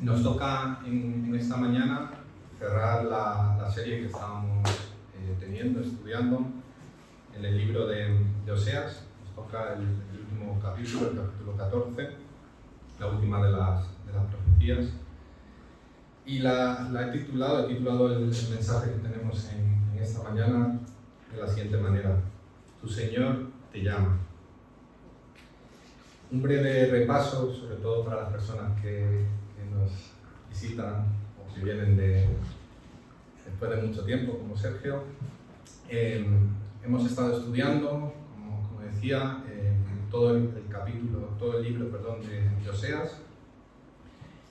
Nos toca en esta mañana cerrar la serie que estábamos estudiando en el libro de Oseas. Nos toca el último capítulo, el capítulo 14, la última de las profecías. Y he titulado el mensaje que tenemos en esta mañana de la siguiente manera: Tu Señor te llama. Un breve repaso, sobre todo para las personas que nos visitan o que vienen después de mucho tiempo, como Sergio. Hemos estado estudiando, como decía, todo el libro de Oseas.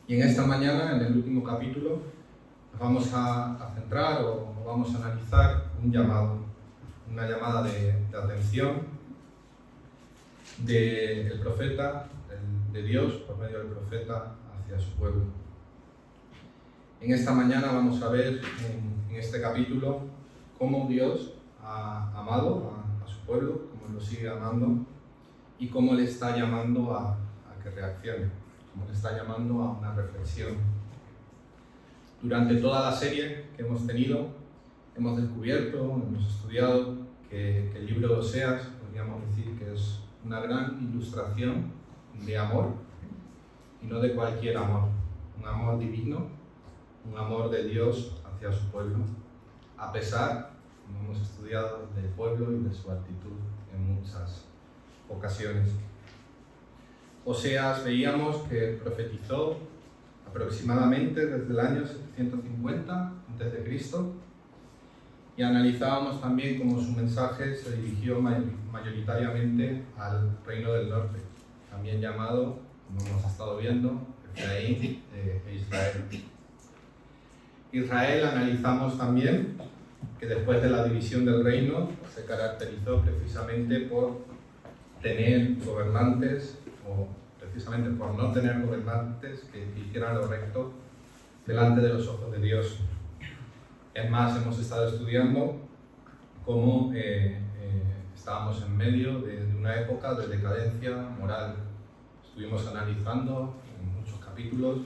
Y en esta mañana, en el último capítulo, nos vamos a centrar o vamos a analizar una llamada de atención del profeta, de Dios por medio del profeta hacia su pueblo. En esta mañana vamos a ver en este capítulo cómo Dios ha amado a su pueblo, cómo lo sigue amando y cómo le está llamando a que reaccione, cómo le está llamando a una reflexión. Durante toda la serie que hemos tenido, hemos descubierto, hemos estudiado que el libro de Oseas, podríamos decir que es una gran ilustración de amor, y no de cualquier amor, un amor divino, un amor de Dios hacia su pueblo, a pesar, como hemos estudiado, del pueblo y de su actitud en muchas ocasiones. Oseas veíamos que profetizó aproximadamente desde el año 750 a.C. y analizábamos también cómo su mensaje se dirigió mayoritariamente al Reino del Norte, también llamado, como hemos estado viendo, Efraín e Israel. Israel analizamos también que después de la división del reino se caracterizó precisamente por tener gobernantes, o precisamente por no tener gobernantes que hicieran lo recto delante de los ojos de Dios. Es más, hemos estado estudiando cómo estábamos en medio de una época de decadencia moral. Estuvimos analizando en muchos capítulos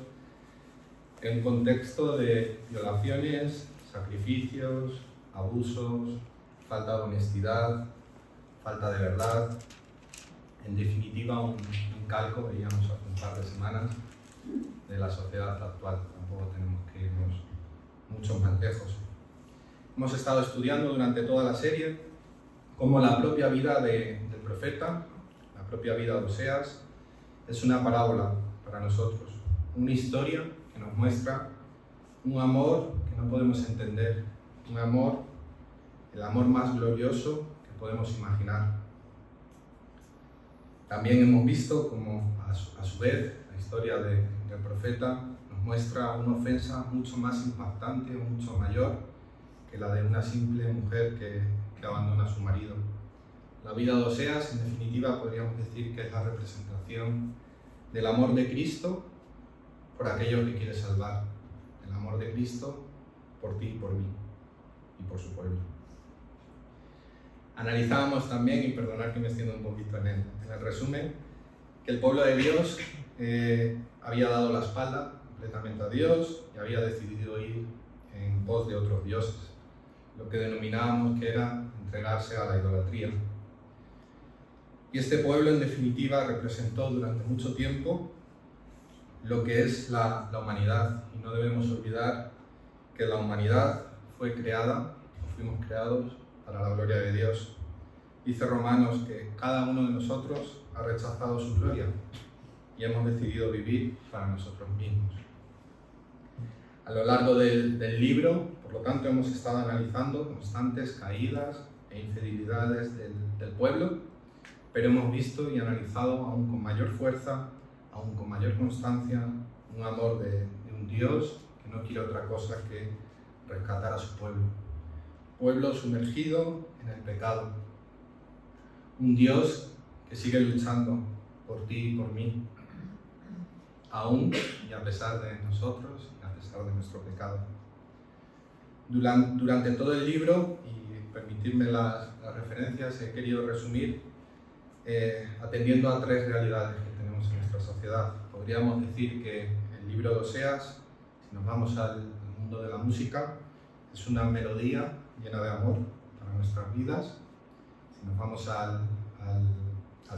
en contexto de violaciones, sacrificios, abusos, falta de honestidad, falta de verdad. En definitiva, un calco, veíamos hace un par de semanas, de la sociedad actual. Tampoco tenemos que irnos mucho más lejos. Hemos estado estudiando durante toda la serie cómo la propia vida del profeta, la propia vida de Oseas, es una parábola para nosotros, una historia que nos muestra un amor que no podemos entender, un amor, el amor más glorioso que podemos imaginar. También hemos visto cómo a su vez la historia del profeta nos muestra una ofensa mucho más impactante o mucho mayor que la de una simple mujer que abandona a su marido. La vida de Oseas, en definitiva, podríamos decir que es la representación del amor de Cristo por aquellos que quiere salvar, el amor de Cristo por ti y por mí y por su pueblo. Analizábamos también, y perdonad que me extiendo un poquito en el resumen, que el pueblo de Dios había dado la espalda completamente a Dios y había decidido ir en pos de otros dioses, lo que denominábamos que era entregarse a la idolatría. Y este pueblo, en definitiva, representó durante mucho tiempo lo que es la humanidad, y no debemos olvidar que la humanidad fue creada, fuimos creados para la gloria de Dios. Dice Romanos que cada uno de nosotros ha rechazado su gloria y hemos decidido vivir para nosotros mismos. A lo largo del libro, por lo tanto, hemos estado analizando constantes caídas e infidelidades del pueblo, pero hemos visto y analizado aún con mayor fuerza, aún con mayor constancia, un amor de un Dios que no quiere otra cosa que rescatar a su pueblo. Pueblo sumergido en el pecado. Un Dios que sigue luchando por ti y por mí, aún y a pesar de nosotros, y a pesar de nuestro pecado. Durante todo el libro, y permitidme las referencias, he querido resumir atendiendo a tres realidades que tenemos en nuestra sociedad. Podríamos decir que el libro de Oseas, si nos vamos al mundo de la música, es una melodía llena de amor para nuestras vidas. Si nos vamos al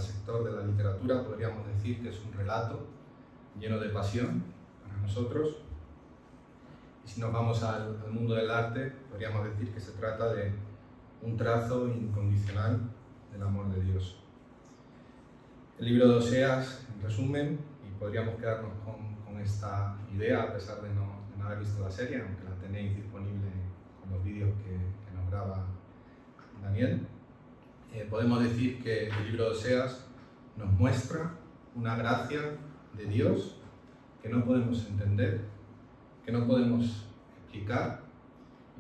sector de la literatura, podríamos decir que es un relato lleno de pasión para nosotros. Y si nos vamos al mundo del arte, podríamos decir que se trata de un trazo incondicional del amor de Dios. El libro de Oseas, en resumen, y podríamos quedarnos con esta idea a pesar de no haber visto la serie, aunque la tenéis disponible con los vídeos que nos graba Daniel. Podemos decir que el libro de Oseas nos muestra una gracia de Dios que no podemos entender, que no podemos explicar.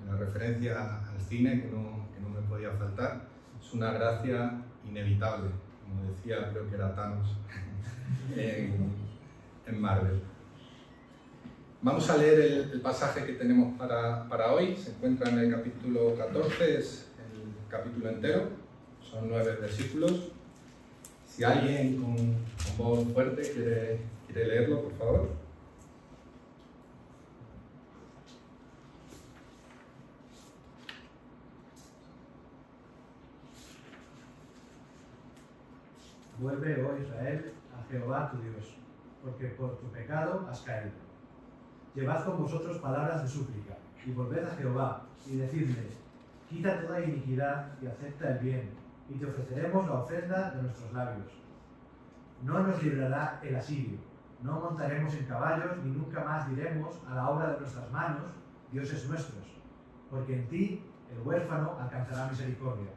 En la referencia al cine, que no me podía faltar, es una gracia inevitable, como decía, creo que era Thanos en Marvel. Vamos a leer el pasaje que tenemos para hoy. Se encuentra en el capítulo 14, es el capítulo entero, son 9 versículos. Si alguien con voz fuerte quiere leerlo, por favor. Vuelve, oh Israel, a Jehová tu Dios, porque por tu pecado has caído. Llevad con vosotros palabras de súplica, y volved a Jehová, y decidle, quita toda iniquidad y acepta el bien, y te ofreceremos la ofrenda de nuestros labios. No nos librará el asirio, no montaremos en caballos, ni nunca más diremos a la obra de nuestras manos, dioses nuestros, porque en ti el huérfano alcanzará misericordia.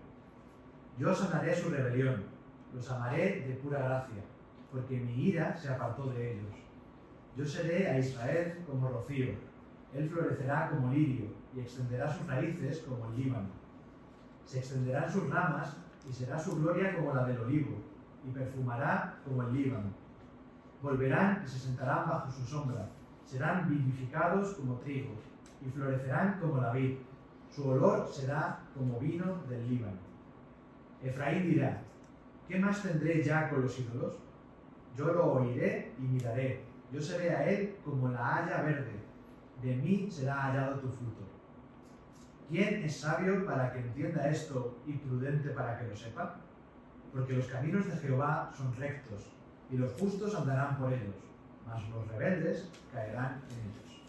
Yo sanaré su rebelión, los amaré de pura gracia, porque mi ira se apartó de ellos. Yo seré a Israel como rocío, él florecerá como lirio, y extenderá sus raíces como el Líbano. Se extenderán sus ramas, y será su gloria como la del olivo, y perfumará como el Líbano. Volverán y se sentarán bajo su sombra, serán vivificados como trigo, y florecerán como la vid. Su olor será como vino del Líbano. Efraín dirá, ¿qué más tendré ya con los ídolos? Yo lo oiré y miraré. Yo seré a él como la haya verde. De mí será hallado tu fruto. ¿Quién es sabio para que entienda esto y prudente para que lo sepa? Porque los caminos de Jehová son rectos, y los justos andarán por ellos, mas los rebeldes caerán en ellos.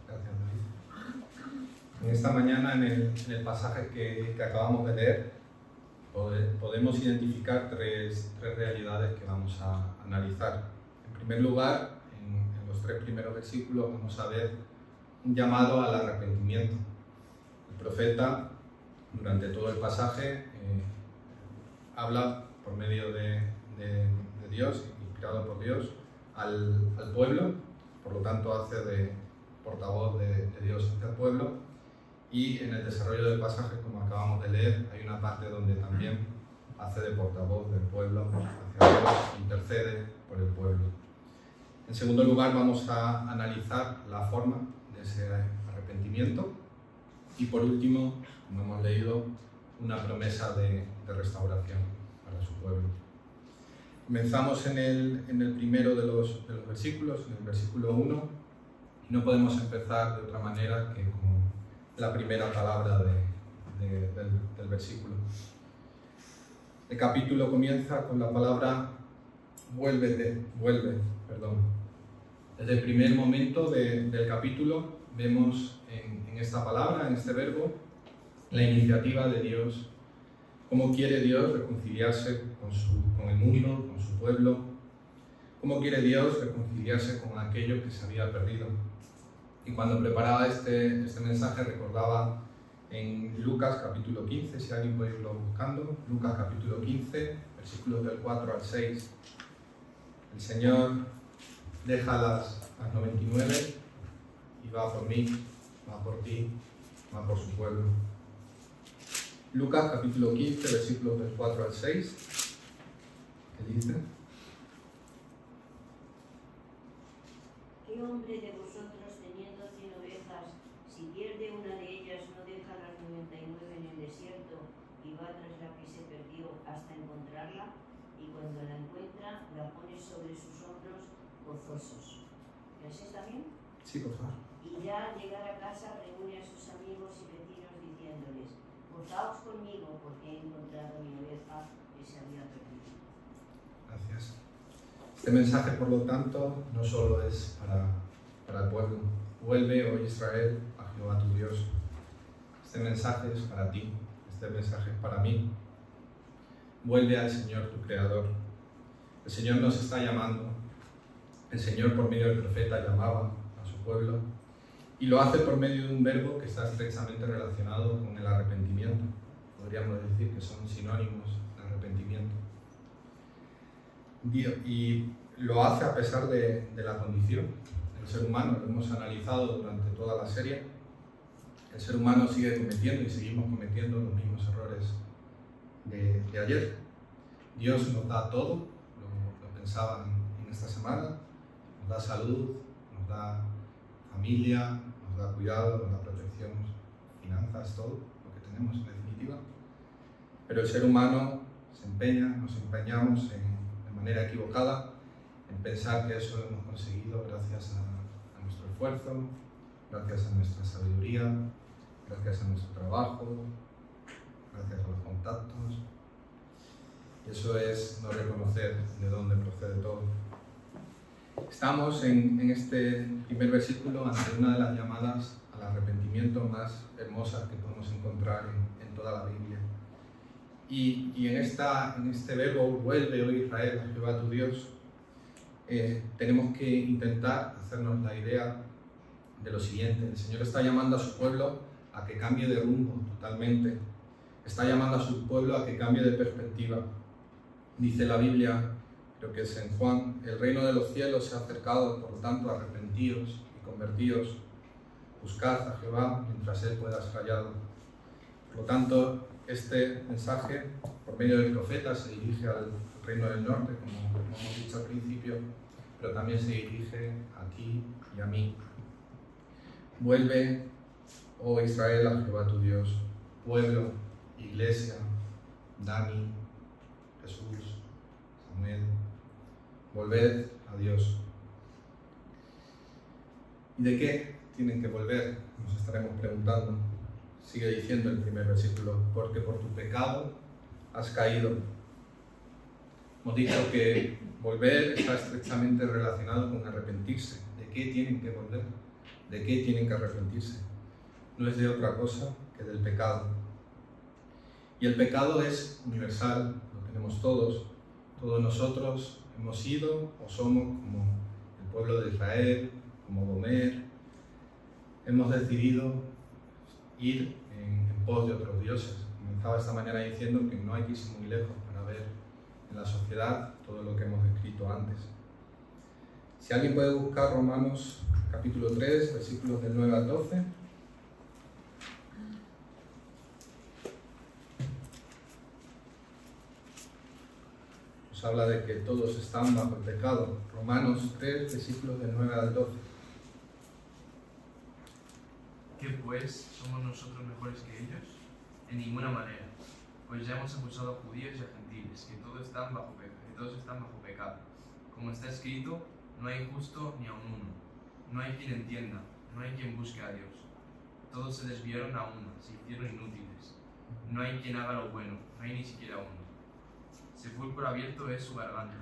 Gracias, David. En esta mañana, en el pasaje que acabamos de leer, podemos identificar tres realidades que vamos a analizar. En primer lugar, en los 3 primeros versículos vamos a ver un llamado al arrepentimiento. El profeta, durante todo el pasaje, habla por medio de Dios, inspirado por Dios, al pueblo, por lo tanto hace de portavoz de Dios hacia el pueblo. Y en el desarrollo del pasaje, como acabamos de leer, hay una parte donde también hace de portavoz del pueblo hacia Dios, intercede por el pueblo. En segundo lugar, vamos a analizar la forma de ese arrepentimiento. Y por último, como hemos leído, una promesa de restauración para su pueblo. Comenzamos en el primero de los versículos, en el versículo 1, y no podemos empezar de otra manera que con la primera palabra del versículo. El capítulo comienza con la palabra vuelve. Desde el primer momento del capítulo vemos en esta palabra, en este verbo, la iniciativa de Dios, cómo quiere Dios reconciliarse con el mundo, con su pueblo, cómo quiere Dios reconciliarse con aquello que se había perdido. Y cuando preparaba este mensaje recordaba en Lucas capítulo 15, si alguien puede irlo buscando, Lucas capítulo 15, versículos del 4 al 6. El Señor deja las 99 y va por mí, va por ti, va por su pueblo. Lucas capítulo 15, versículos del 4 al 6, ¿qué dice? ¿Qué hombre de vosotros, teniendo 100 ovejas, si pierde una de ellas, no deja las 99 en el desierto y va tras la que se perdió hasta encontrarla? Y cuando la encuentra, la pone sobre sus hombros gozosos. ¿Es esta bien? Sí, por favor. Y ya al llegar a casa reúne a sus amigos y vecinos diciéndoles: gozaos conmigo porque he encontrado mi oveja que se había perdido. Gracias. Este mensaje, por lo tanto, no solo es para el pueblo. Vuelve, oh Israel, a Jehová tu Dios. Este mensaje es para ti. Este mensaje es para mí. Vuelve al Señor tu Creador. El Señor nos está llamando. El Señor, por medio del profeta, llamaba a su pueblo y lo hace por medio de un verbo que está estrechamente relacionado con el arrepentimiento. Podríamos decir que son sinónimos de arrepentimiento. Y lo hace a pesar de la condición del ser humano. Lo hemos analizado durante toda la serie. El ser humano sigue cometiendo y seguimos cometiendo los mismos errores de ayer. Dios nos da todo, lo pensaba en esta semana, nos da salud, nos da familia, nos da cuidado, nos da protección, finanzas, todo lo que tenemos en definitiva. Pero el ser humano se empeña, nos empeñamos de manera equivocada en pensar que eso lo hemos conseguido gracias a nuestro esfuerzo, gracias a nuestra sabiduría, gracias a nuestro trabajo, gracias a los contactos. Y eso es no reconocer de dónde procede todo. Estamos en este primer versículo ante una de las llamadas al arrepentimiento más hermosas que podemos encontrar en toda la Biblia. Y en este verbo, vuelve, oh Israel, a Jehová tu Dios, tenemos que intentar hacernos la idea de lo siguiente. El Señor está llamando a su pueblo a que cambie de rumbo totalmente. Está llamando a su pueblo a que cambie de perspectiva. Dice la Biblia, creo que es en Juan: el reino de los cielos se ha acercado, por lo tanto arrepentíos y convertíos. Buscad a Jehová mientras Él pueda ser hallado. Por lo tanto, este mensaje, por medio del profeta, se dirige al reino del norte, como hemos dicho al principio, pero también se dirige a ti y a mí. Vuelve, oh Israel, a Jehová tu Dios. Pueblo, iglesia, Dani, Jesús, Samuel, volved a Dios. ¿Y de qué tienen que volver? Nos estaremos preguntando. Sigue diciendo el primer versículo: porque por tu pecado has caído. Hemos dicho que volver está estrechamente relacionado con arrepentirse. ¿De qué tienen que volver? ¿De qué tienen que arrepentirse? No es de otra cosa que del pecado. Y el pecado es universal, lo tenemos todos. Todos nosotros hemos sido o somos como el pueblo de Israel, como Gomer. Hemos decidido ir en pos de otros dioses. Comenzaba esta mañana diciendo que no hay que irse muy lejos para ver en la sociedad todo lo que hemos descrito antes. Si alguien puede buscar Romanos capítulo 3, versículos del 9 al 12. Nos habla de que todos están bajo el pecado. Romanos 3, versículos del 9 al 12. ¿Qué pues? ¿Somos nosotros mejores que ellos? En ninguna manera, pues ya hemos acusado a judíos y a gentiles, que todos están bajo pecado. Como está escrito, no hay justo ni aun uno, no hay quien entienda, no hay quien busque a Dios. Todos se desviaron a una, se hicieron inútiles. No hay quien haga lo bueno, no hay ni siquiera uno. Sepulcro abierto es su garganta,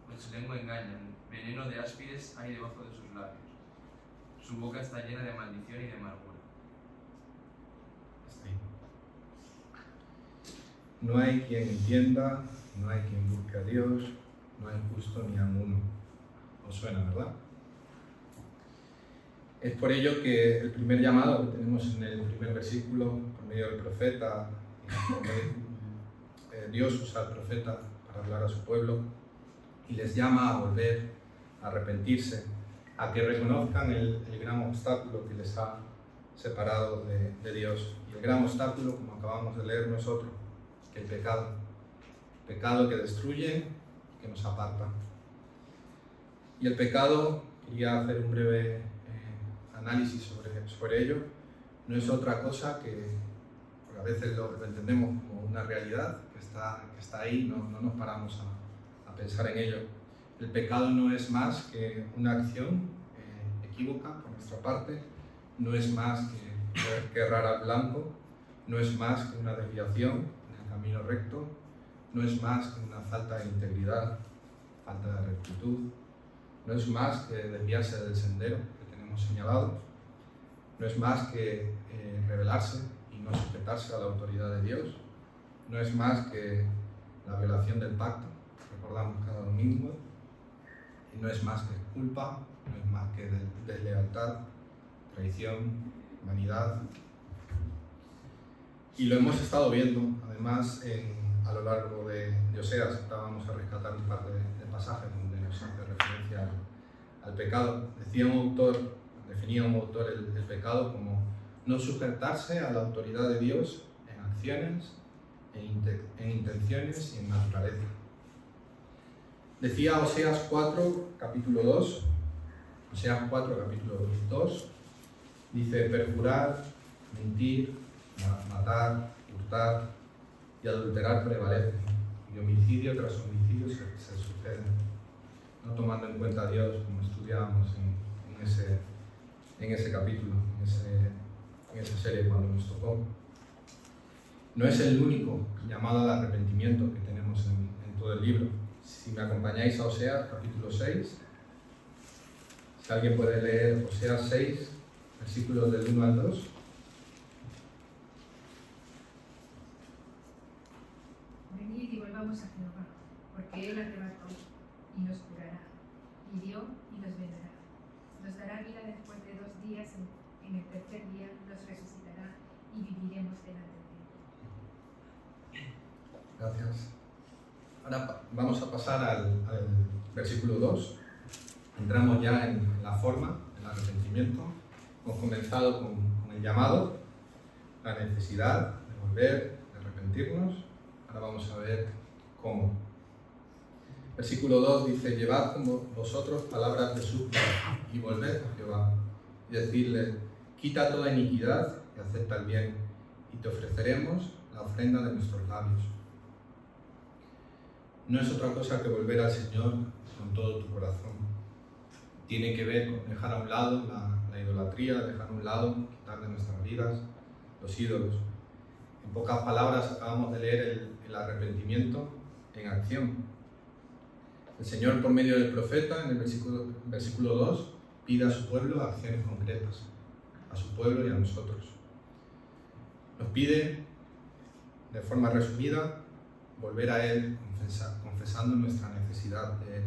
con su lengua engañan, veneno de áspides hay debajo de sus labios. Su boca está llena de maldición y de amargura. No hay quien entienda, no hay quien busque a Dios, no hay justo ni aun uno. ¿Os suena, verdad? Es por ello que el primer llamado que tenemos en el primer versículo, por medio del profeta, Dios usa al profeta para hablar a su pueblo y les llama a volver, a arrepentirse, a que reconozcan el gran obstáculo que les ha separado de Dios. Y el gran obstáculo, como acabamos de leer, no es otro que el pecado. Pecado que destruye, que nos aparta. Y el pecado, quería hacer un breve análisis sobre ello, no es otra cosa que, porque a veces lo entendemos como una realidad que está ahí, no nos paramos a pensar en ello. El pecado no es más que una acción inequívoca por nuestra parte, no es más que errar al blanco, no es más que una desviación en el camino recto, no es más que una falta de integridad, falta de rectitud, no es más que desviarse del sendero que tenemos señalado, no es más que rebelarse y no sujetarse a la autoridad de Dios, no es más que la violación del pacto, recordamos cada domingo, y no es más que culpa, no es más que deslealtad, traición, vanidad. Y lo hemos estado viendo, además, a lo largo de Oseas. Ahora vamos a rescatar un par de pasajes donde nos hace referencia al pecado. Definía un autor el pecado como no sujetarse a la autoridad de Dios en acciones, en intenciones y en naturaleza. Decía Oseas 4, capítulo 2, Oseas 4, capítulo 2, dice: perjurar, mentir, matar, hurtar y adulterar prevalecen, y homicidio tras homicidio se suceden, no tomando en cuenta a Dios, como estudiábamos en ese capítulo, en esa serie cuando nos tocó. No es el único llamado al arrepentimiento que tenemos en todo el libro. Si me acompañáis a Oseas capítulo 6, si alguien puede leer Oseas 6, versículos del 1 al 2. Venid y volvamos a Jehová, porque Él arrebató y nos curará, hirió y nos vendará. Nos dará vida después de 2 días, en el tercer día nos resucitará y viviremos delante de Él. Gracias. Ahora vamos a pasar al versículo 2. Entramos ya en la forma, el arrepentimiento. Hemos comenzado con el llamado, la necesidad de volver, de arrepentirnos. Ahora vamos a ver cómo. Versículo 2 dice: llevad con vosotros palabras de súplica y volved a Jehová y decidle: quita toda iniquidad y acepta el bien, y te ofreceremos la ofrenda de nuestros labios. No es otra cosa que volver al Señor con todo tu corazón. Tiene que ver con dejar a un lado la idolatría, dejar a un lado, quitar de nuestras vidas los ídolos. En pocas palabras, acabamos de leer el arrepentimiento en acción. El Señor, por medio del profeta, en el versículo 2, pide a su pueblo acciones concretas, a su pueblo y a nosotros. Nos pide, de forma resumida, volver a Él confesando nuestra necesidad de Él.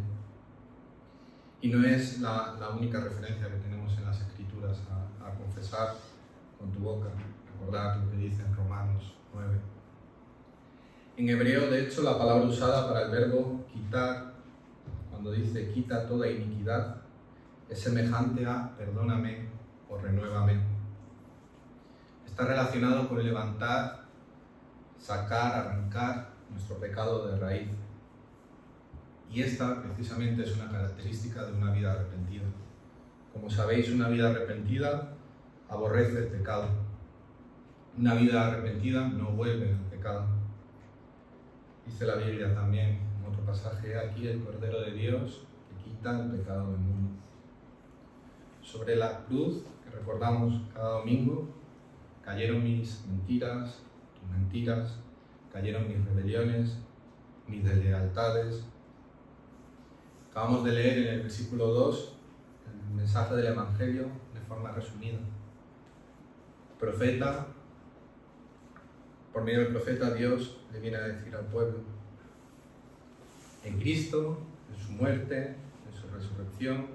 Y no es la única referencia que tenemos en las Escrituras a confesar con tu boca. Recordad lo que dice en Romanos 9. En hebreo, de hecho, la palabra usada para el verbo quitar, cuando dice quita toda iniquidad, es semejante a perdóname o renuévame. Está relacionado con levantar, sacar, arrancar nuestro pecado de raíz. Y esta precisamente es una característica de una vida arrepentida. Como sabéis, una vida arrepentida aborrece el pecado. Una vida arrepentida no vuelve al pecado. Dice la Biblia también en otro pasaje: aquí el Cordero de Dios que quita el pecado del mundo. Sobre la cruz, que recordamos cada domingo, cayeron mis mentiras, tus mentiras, cayeron mis rebeliones, mis deslealtades. Acabamos de leer en el versículo 2 el mensaje del Evangelio de forma resumida. Por medio del profeta, Dios le viene a decir al pueblo: en Cristo, en su muerte, en su resurrección,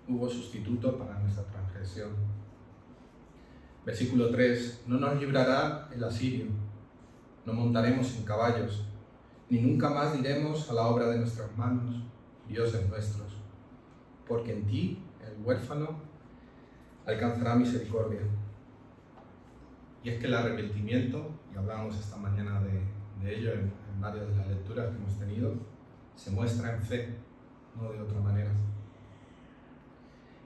hubo sustituto para nuestra transgresión. Versículo 3: no nos librará el asirio, no montaremos en caballos, ni nunca más diremos a la obra de nuestras manos: dioses nuestros, porque en ti, el huérfano, alcanzará misericordia. Y es que el arrepentimiento, y hablábamos esta mañana de ello en varias de las lecturas que hemos tenido, se muestra en fe, no de otra manera.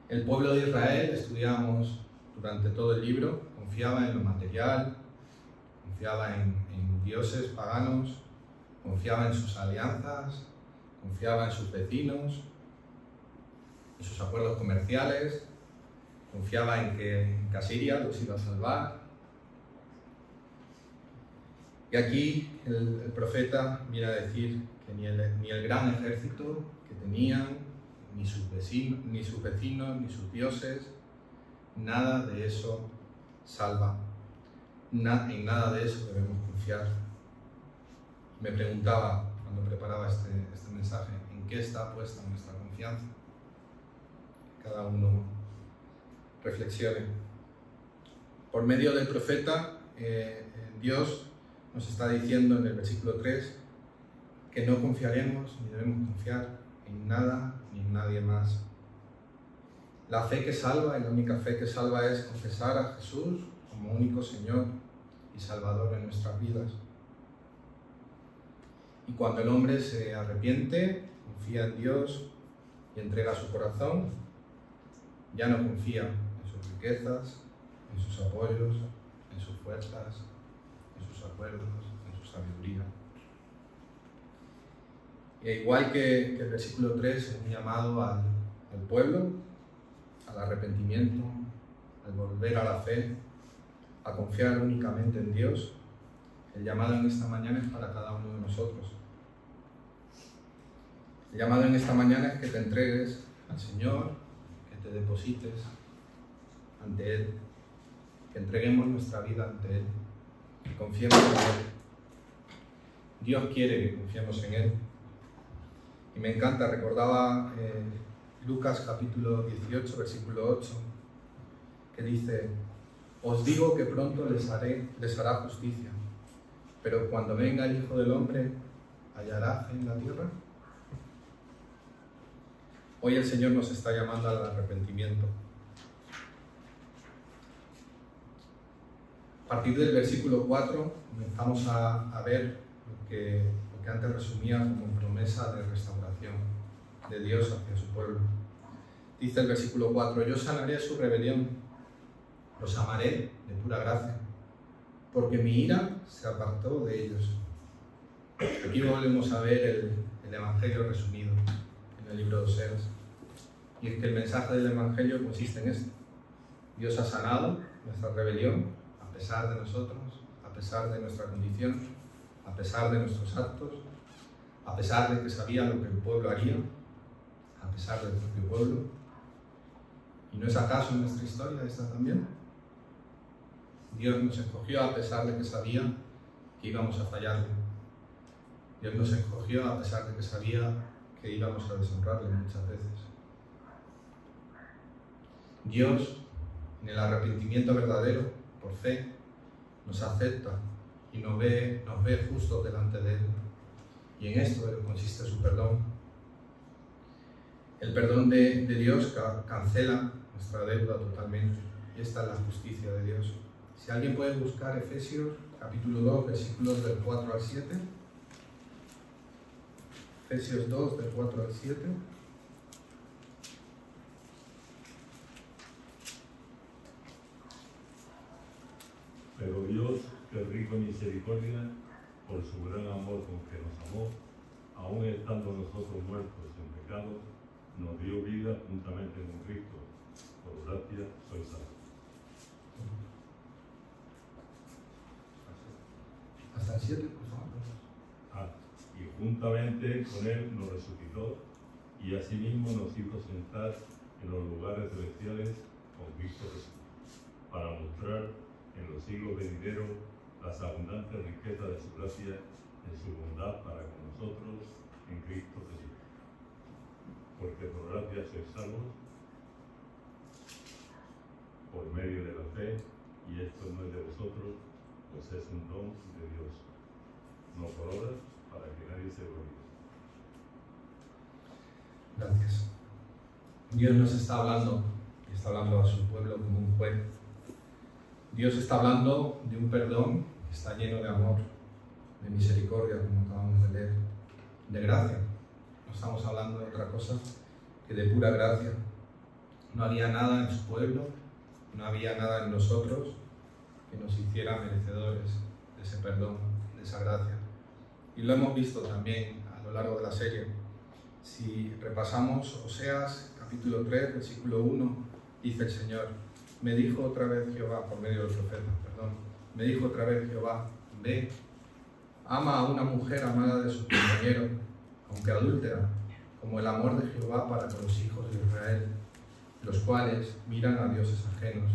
El pueblo de Israel, estudiamos durante todo el libro, confiaba en lo material, confiaba en dioses paganos, confiaba en sus alianzas, confiaba en sus vecinos, en sus acuerdos comerciales, confiaba en que Asiria los iba a salvar. Y aquí el profeta viene a decir que ni el gran ejército que tenían, ni sus vecinos, ni sus dioses, nada de eso salva. En nada de eso debemos confiar. Me preguntaba cuando preparaba este mensaje, ¿en qué está puesta nuestra confianza? Cada uno reflexione. Por medio del profeta, Dios nos está diciendo en el versículo 3 que no confiaremos ni debemos confiar en nada ni en nadie más. La fe que salva, y la única fe que salva, es confesar a Jesús como único Señor y Salvador en nuestras vidas. Y cuando el hombre se arrepiente, confía en Dios y entrega su corazón, ya no confía en sus riquezas, en sus apoyos, en sus fuerzas, en sus acuerdos, en su sabiduría. Y igual que el versículo 3 es un llamado al pueblo, al arrepentimiento, al volver a la fe, a confiar únicamente en Dios, el llamado en esta mañana es para cada uno de nosotros. El llamado en esta mañana es que te entregues al Señor, que te deposites ante Él, que entreguemos nuestra vida ante Él, que confiemos en Él. Dios quiere que confiemos en Él. Y me encanta, recordaba Lucas capítulo 18, versículo 8, que dice: os digo que pronto les hará justicia, pero cuando venga el Hijo del Hombre, ¿hallará fe en la tierra? Hoy el Señor nos está llamando al arrepentimiento. A partir del versículo 4 comenzamos a ver lo que antes resumía como promesa de restauración de Dios hacia su pueblo. Dice el versículo 4: yo sanaré su rebelión, los amaré de pura gracia, porque mi ira se apartó de ellos. Aquí volvemos a ver el Evangelio resumido en el libro de Oseas. Y es que el mensaje del Evangelio consiste en esto: Dios ha sanado nuestra rebelión a pesar de nosotros, a pesar de nuestra condición, a pesar de nuestros actos, a pesar de que sabía lo que el pueblo haría, a pesar del propio pueblo. ¿Y no es acaso nuestra historia esta también? Dios nos escogió a pesar de que sabía que íbamos a fallarle. Dios nos escogió a pesar de que sabía que íbamos a deshonrarle muchas veces. Dios, en el arrepentimiento verdadero, por fe, nos acepta y nos ve justos delante de Él. Y en esto consiste su perdón. El perdón de Dios cancela nuestra deuda totalmente. Y esta es la justicia de Dios. Si alguien puede buscar Efesios capítulo 2, versículos del 4 al 7. Efesios 2, del 4 al 7. Pero Dios, que es rico en misericordia, por su gran amor con que nos amó, aun estando nosotros muertos en pecado, nos dio vida juntamente con Cristo. Por gracia sois salvos. Hasta el 7, por favor. Y juntamente con Él nos resucitó, y asimismo nos hizo sentar en los lugares celestiales con Cristo Jesús, para mostrar en los siglos venideros las abundantes riquezas de su gracia en su bondad para con nosotros en Cristo Jesús. Porque por gracia sois salvos, por medio de la fe, y esto no es de vosotros, pues es un don de Dios, no por obras, para que nadie se gloríe. Gracias. Dios nos está hablando, y está hablando a su pueblo como un juez. Dios está hablando de un perdón que está lleno de amor, de misericordia, como acabamos de leer, de gracia. No estamos hablando de otra cosa que de pura gracia. No había nada en su pueblo, no había nada en nosotros que nos hiciera merecedores de ese perdón, de esa gracia. Y lo hemos visto también a lo largo de la serie. Si repasamos Oseas capítulo 3, versículo 1, dice el Señor. Me dijo otra vez Jehová, por medio del profeta, perdón. Me dijo otra vez Jehová, ve, ama a una mujer amada de su compañero, aunque adúltera, como el amor de Jehová para con los hijos de Israel, los cuales miran a dioses ajenos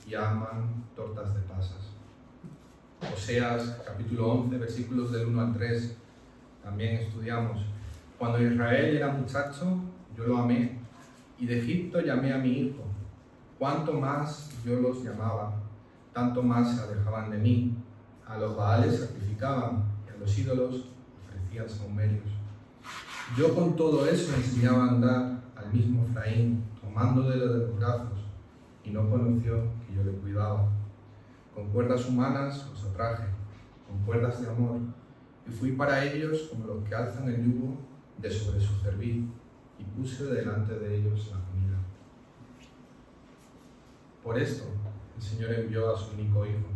y aman tortas de pasas. Oseas, capítulo 11, versículos del 1 al 3, también estudiamos. Cuando Israel era muchacho, yo lo amé, y de Egipto llamé a mi hijo. Cuanto más yo los llamaba, tanto más se alejaban de mí. A los Baales sacrificaban, y a los ídolos ofrecían sahumerios. Yo con todo eso enseñaba a andar al mismo Efraín, tomándole de los brazos, y no conoció que yo le cuidaba. Con cuerdas humanas los atraje, con cuerdas de amor, y fui para ellos como los que alzan el yugo de sobre su cerviz, y puse delante de ellos la comida. Por esto el Señor envió a su único Hijo,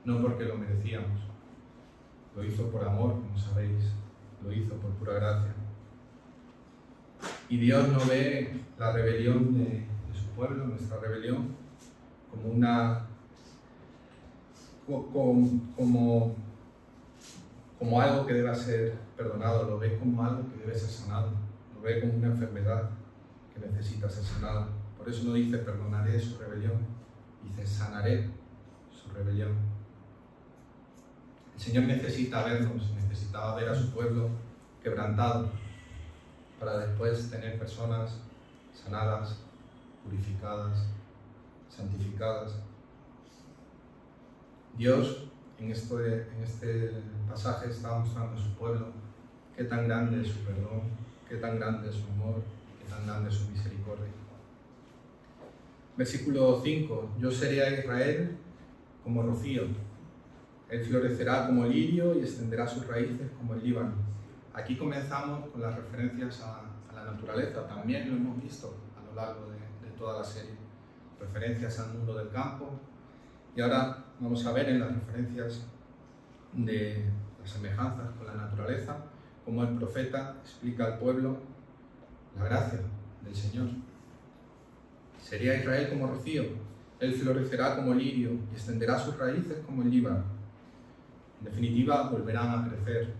no porque lo merecíamos. Lo hizo por amor, como sabéis, lo hizo por pura gracia. Y Dios no ve la rebelión de su pueblo, nuestra rebelión, como algo que deba ser perdonado, lo ve como algo que debe ser sanado, lo ve como una enfermedad que necesita ser sanada. Por eso no dice perdonaré su rebelión, dice sanaré su rebelión. El Señor necesita vernos, necesitaba ver a su pueblo quebrantado, para después tener personas sanadas, purificadas, santificadas. Dios en este pasaje está mostrando a su pueblo qué tan grande es su perdón, qué tan grande es su amor, qué tan grande es su misericordia. Versículo 5. Yo seré a Israel como rocío. Él florecerá como lirio y extenderá sus raíces como el Líbano. Aquí comenzamos con las referencias a la naturaleza. También lo hemos visto a lo largo de toda la serie. Referencias al mundo del campo. Y ahora vamos a ver en las referencias de las semejanzas con la naturaleza, cómo el profeta explica al pueblo la gracia del Señor. Sería Israel como rocío, él florecerá como lirio y extenderá sus raíces como el Líbano. En definitiva, volverán a crecer.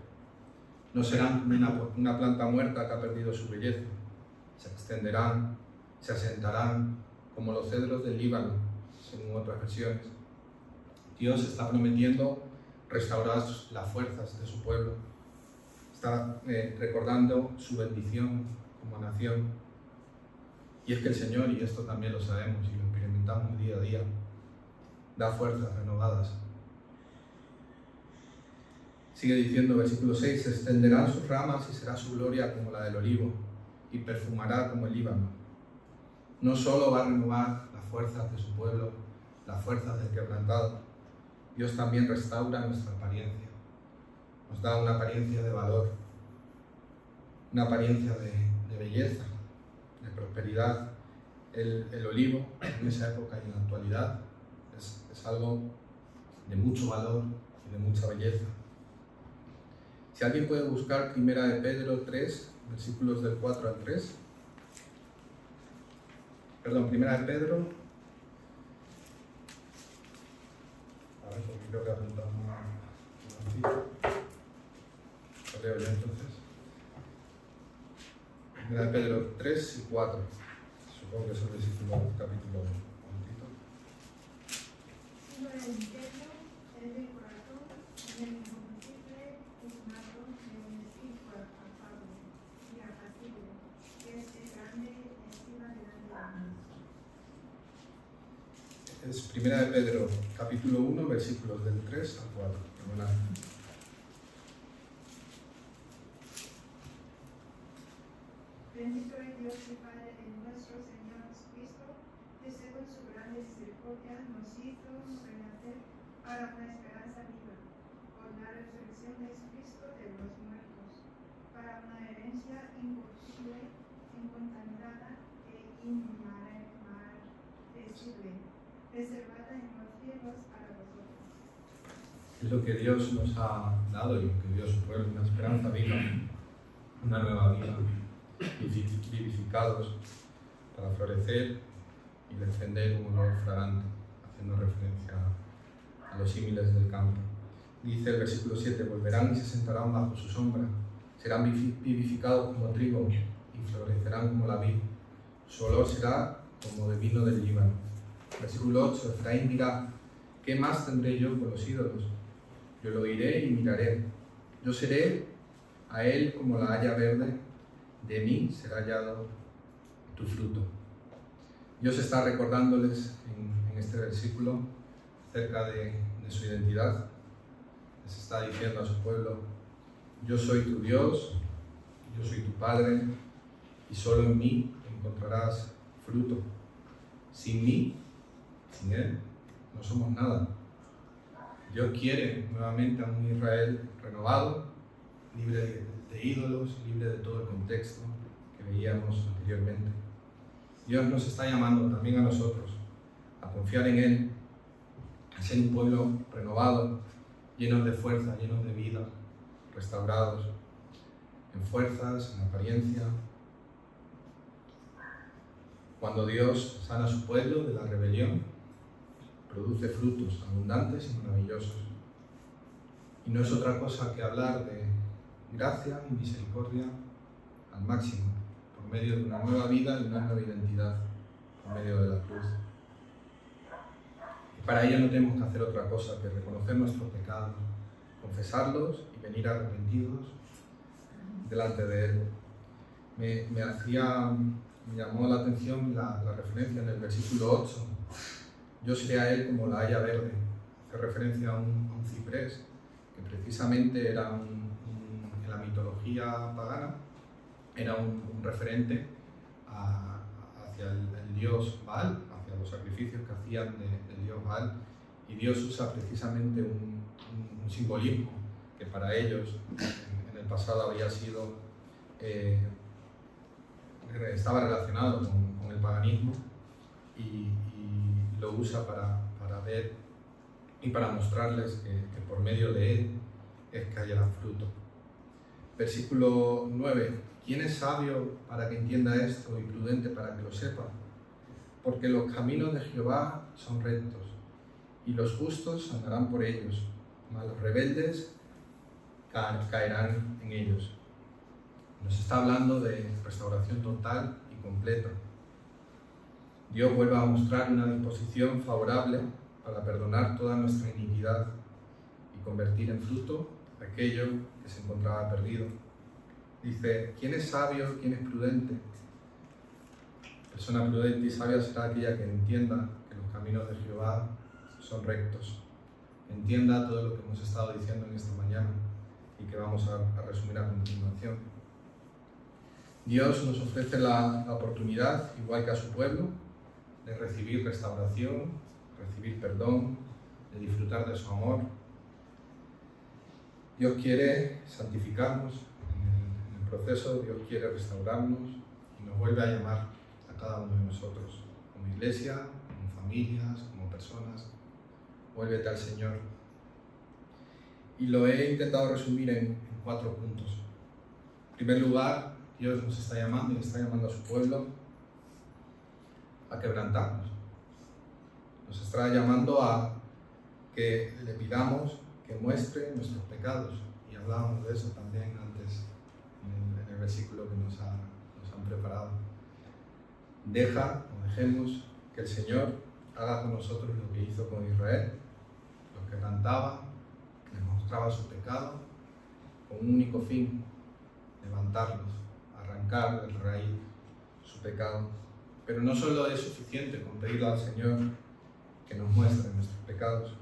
No serán como una planta muerta que ha perdido su belleza. Se extenderán, se asentarán como los cedros del Líbano, según otras versiones. Dios está prometiendo restaurar las fuerzas de su pueblo. Está recordando su bendición como nación. Y es que el Señor, y esto también lo sabemos y lo experimentamos día a día, da fuerzas renovadas. Sigue diciendo, versículo 6, se extenderán sus ramas y será su gloria como la del olivo, y perfumará como el Líbano. No solo va a renovar las fuerzas de su pueblo, las fuerzas del quebrantado, Dios también restaura nuestra apariencia. Nos da una apariencia de valor, una apariencia de belleza, de prosperidad. El olivo en esa época y en la actualidad es algo de mucho valor y de mucha belleza. Si alguien puede buscar 1 de Pedro 3, versículos del 4 al 3. Perdón, 1 de Pedro. A ver, porque creo que apuntamos una cita. Lo leo yo entonces. 1 de Pedro 3 y 4. Supongo que es el versículo del capítulo 1. Sigo el imperio, es de corazón, el incombustible, estimado de un espíritu afable y apacible, que es de grande estima delante de Dios. Es 1 de Pedro, capítulo 1, versículos del 3 al 4. Perdona. Bendito es Dios y Padre de nuestro Señor Jesucristo, que según su gran misericordia nos hizo renacer para una esperanza viva, por la resurrección de Jesucristo de los muertos, para una herencia incorruptible, incontaminada e inmarcesible, reservada en los cielos para vosotros. Es lo que Dios nos ha dado y lo que dio su pueblo, una esperanza viva, una nueva vida, vivificados para florecer y desprender un olor fragante, haciendo referencia a los símiles del campo. Dice el versículo 7, volverán y se sentarán bajo su sombra, serán vivificados como trigo y florecerán como la vid. Su olor será como de vino del Líbano. Versículo 8, Efraín dirá, ¿qué más tendré yo con los ídolos? Yo lo oiré y miraré. Yo seré a él como la haya verde, de mí será hallado tu fruto. Dios está recordándoles en este versículo acerca de su identidad. Les está diciendo a su pueblo, yo soy tu Dios, yo soy tu Padre, y solo en mí encontrarás fruto. Sin mí, sin Él, no somos nada. Dios quiere nuevamente a un Israel renovado, libre de ídolos, libre de todo el contexto que veíamos anteriormente. Dios nos está llamando también a nosotros a confiar en Él, a ser un pueblo renovado, llenos de fuerza, llenos de vida, restaurados en fuerzas, en apariencia. Cuando Dios sana a su pueblo de la rebelión, produce frutos abundantes y maravillosos. Y no es otra cosa que hablar de gracia y misericordia al máximo, por medio de una nueva vida y una nueva identidad, por medio de la cruz. Y para ello no tenemos que hacer otra cosa que reconocer nuestros pecados, confesarlos y venir arrepentidos delante de Él. Me llamó la atención la referencia en el versículo 8. Yo seré a Él como la haya verde. Hace referencia a un ciprés, que precisamente era en la mitología pagana, era un referente hacia el dios Baal, hacia los sacrificios que hacían del dios Baal. Y Dios usa precisamente un simbolismo que para ellos en el pasado había sido, estaba relacionado con el paganismo, y lo usa para ver y para mostrarles que por medio de él es que haya fruto. Versículo 9. ¿Quién es sabio para que entienda esto y prudente para que lo sepa? Porque los caminos de Jehová son rectos, y los justos andarán por ellos, mas los rebeldes caerán en ellos. Nos está hablando de restauración total y completa. Dios vuelve a mostrar una disposición favorable para perdonar toda nuestra iniquidad y convertir en fruto aquello que se encontraba perdido. Dice, ¿quién es sabio? ¿Quién es prudente? Persona prudente y sabia será aquella que entienda que los caminos de Jehová son rectos. Entienda todo lo que hemos estado diciendo en esta mañana y que vamos a resumir a continuación. Dios nos ofrece la oportunidad, igual que a su pueblo, de recibir restauración, recibir perdón, de disfrutar de su amor. Dios quiere santificarnos en el proceso, Dios quiere restaurarnos y nos vuelve a llamar a cada uno de nosotros, como iglesia, como familias, como personas. Vuélvete al Señor. Y lo he intentado resumir en 4 puntos. En primer lugar, Dios nos está llamando y está llamando a su pueblo a quebrantarnos. Nos está llamando a que le pidamos que muestre nuestros pecados. Y hablábamos de eso también antes en el versículo que nos han preparado. Dejemos que el Señor haga con nosotros lo que hizo con Israel. Los quebrantaba, les mostraba su pecado, con un único fin: levantarlos, arrancar de raíz su pecado. Pero no solo es suficiente con pedirle al Señor que nos muestre nuestros pecados.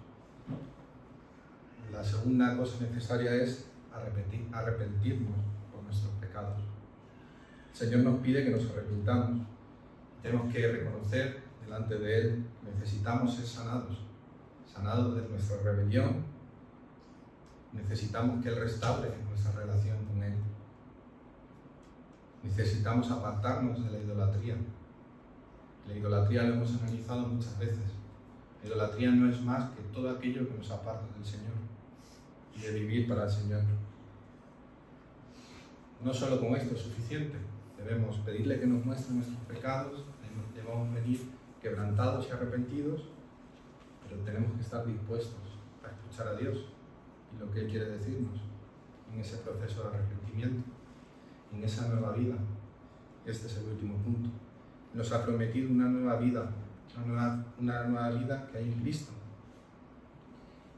La segunda cosa necesaria es arrepentirnos por nuestros pecados. El Señor nos pide que nos arrepintamos. Tenemos que reconocer delante de Él que necesitamos ser sanados de nuestra rebelión. Necesitamos que Él restaure nuestra relación con Él. Necesitamos apartarnos de la idolatría. La idolatría lo hemos analizado muchas veces. La idolatría no es más que todo aquello que nos aparta del Señor y de vivir para el Señor. No solo con esto es suficiente. Debemos pedirle que nos muestre nuestros pecados, debemos pedir quebrantados y arrepentidos, pero tenemos que estar dispuestos a escuchar a Dios y lo que Él quiere decirnos en ese proceso de arrepentimiento, en esa nueva vida. Este es el último punto. Nos ha prometido una nueva vida, una nueva vida que hay en Cristo.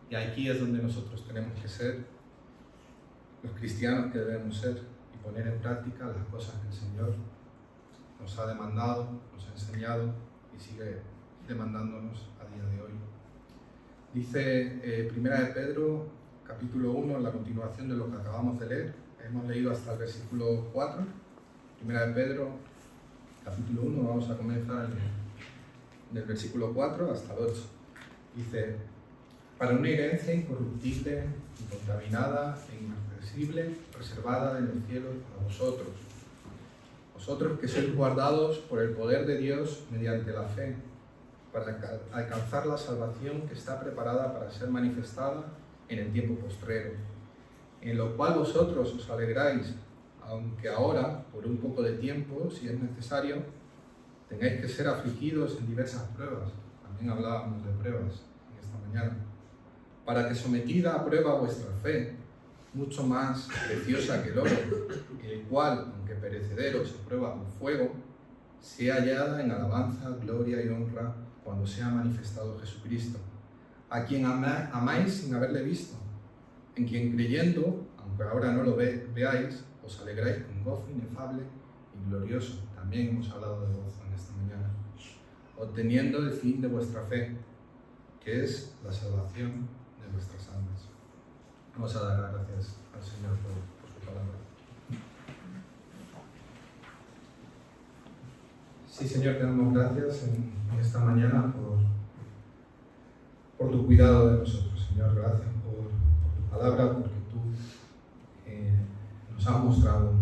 Y aquí es donde nosotros tenemos que ser los cristianos que debemos ser y poner en práctica las cosas que el Señor nos ha demandado, nos ha enseñado y sigue demandándonos a día de hoy. Dice 1 de Pedro, capítulo 1, en la continuación de lo que acabamos de leer. Hemos leído hasta el versículo 4. 1 de Pedro, capítulo 1, vamos a comenzar del versículo 4 hasta el 8. Dice: para una herencia incorruptible, incontaminada e inmarcesible, reservada en los cielos para vosotros. Vosotros que sois guardados por el poder de Dios mediante la fe, para alcanzar la salvación que está preparada para ser manifestada en el tiempo postrero, en lo cual vosotros os alegráis, aunque ahora, por un poco de tiempo, si es necesario, tengáis que ser afligidos en diversas pruebas. También hablábamos de pruebas en esta mañana. Para que sometida a prueba vuestra fe, mucho más preciosa que el oro, el cual, aunque perecedero, se prueba con fuego, sea hallada en alabanza, gloria y honra cuando sea manifestado Jesucristo, a quien amáis sin haberle visto, en quien creyendo, aunque ahora no lo veáis, os alegráis con gozo inefable y glorioso. También hemos hablado de gozo en esta mañana, obteniendo el fin de vuestra fe, que es la salvación de vuestras almas. Vamos a dar gracias al Señor por su palabra. Sí, Señor, te damos gracias en esta mañana por tu cuidado de nosotros, Señor. Gracias por tu palabra, porque tú nos has mostrado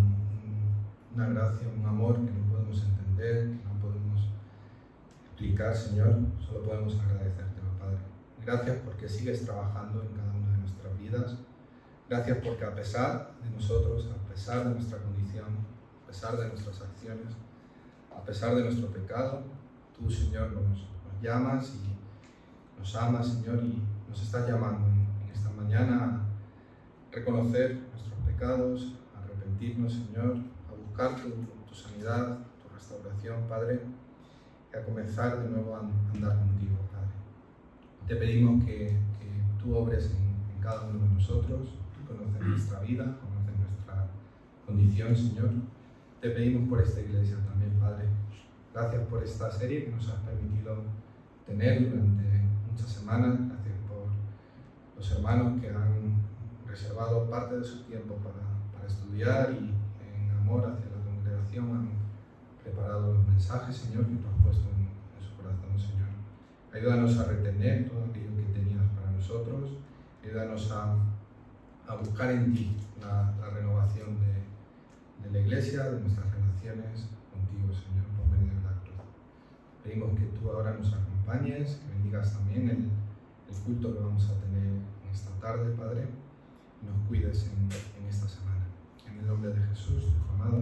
una gracia, un amor que no podemos entender, que no podemos explicar, Señor. Solo podemos agradecértelo, Padre. Gracias porque sigues trabajando en cada una de nuestras vidas. Gracias porque a pesar de nosotros, a pesar de nuestra condición, a pesar de nuestras acciones, a pesar de nuestro pecado, tú, Señor, nos llamas y nos amas, Señor, y nos estás llamando en esta mañana a reconocer nuestros pecados, a arrepentirnos, Señor, a buscar tu sanidad, tu restauración, Padre, y a comenzar de nuevo a andar contigo, Padre. Te pedimos que tú obres en cada uno de nosotros. Tú conoces nuestra vida, conoces nuestra condición, Señor. Te pedimos por esta iglesia también, Padre. Gracias por esta serie que nos has permitido tener durante muchas semanas. Gracias por los hermanos que han reservado parte de su tiempo para estudiar y en amor hacia la congregación han preparado los mensajes, Señor, que tú has puesto en su corazón, Señor. Ayúdanos a retener todo aquello que tenías para nosotros. Ayúdanos a buscar en ti la renovación de la iglesia, de nuestras relaciones contigo, Señor, por medio de la cruz. Pedimos que tú ahora nos acompañes, que bendigas también el culto que vamos a tener en esta tarde, Padre, y nos cuides en esta semana. En el nombre de Jesús, tu Hijo amado.